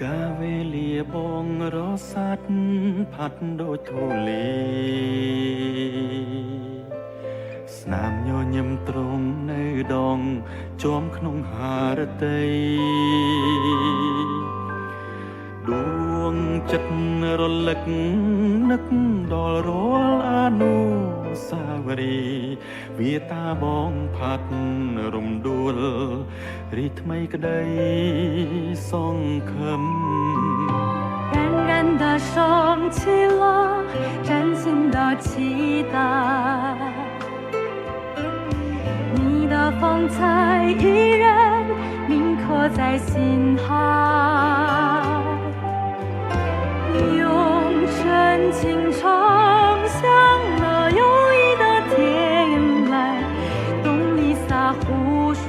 កាវេលាបងរសាត់ផាត់ដូចធូលីស្នាមញញឹមត្រង់នៅដងជាប់ក្នុងហារតីដួងចិត្តរលឹកនឹកដល់រាល់អនុស្សាវរីយ៍វាតាបងផាត់រំដួលរីថ្មីក្តីសង្ឃឹម冉冉的升起了崭新的期待，你的风采依然铭刻在心海，用深情唱响了友谊的天籁，动力洒湖水，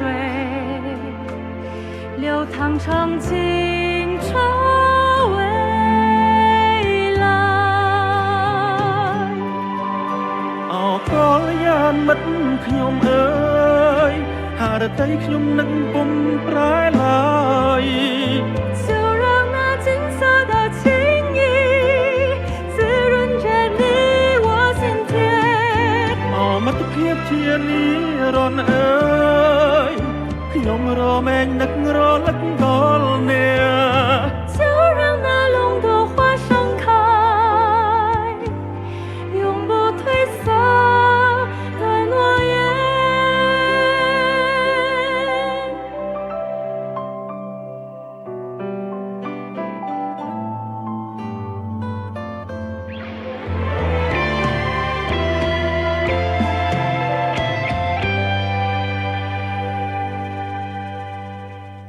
流淌成清澈未来。អោកលយ៉ាងមិត្តខ្ញុំអើយហារតីខ្ញុំនឹងពុំប្រែឡើយ就让那金色的情谊滋润着你我心田。អោមិត្តភាពជានិរន្តរ៍អើយខ្ញុំរមែងនឹករលឹកដល់អ្នក就让那龙朵花盛开，永不褪色的诺言。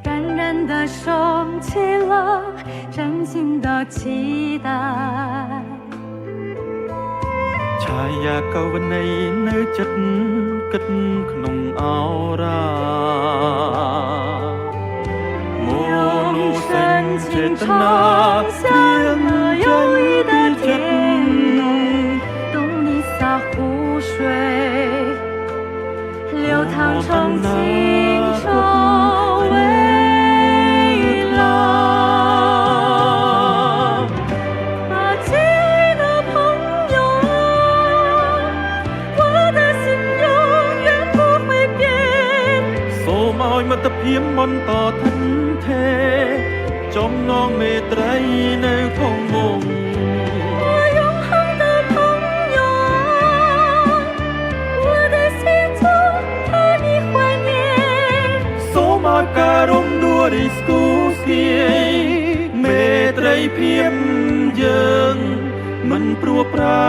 冉冉的升起了崭新的期待，ឆាយាកវនីនៅចិត្តគិតក្នុងអរ៉ាមនោសញ្ចេតនា像ទៀង了友谊的ចេញ天ពីចិត្ត动力洒湖水，流淌成清澈未来。啊，亲爱的朋友啊，我的心永远不会变。សូមឲ្យមិត្តភាពបន្តថិនថេរចំណងមេត្រីនៅគង់វង្ស我永恒的朋友啊，我的心中怕你怀念。សូមឲ្យការរំដួលរីស្គូស្គាយមេត្រីភាពយើងមិនព្រួប្រែ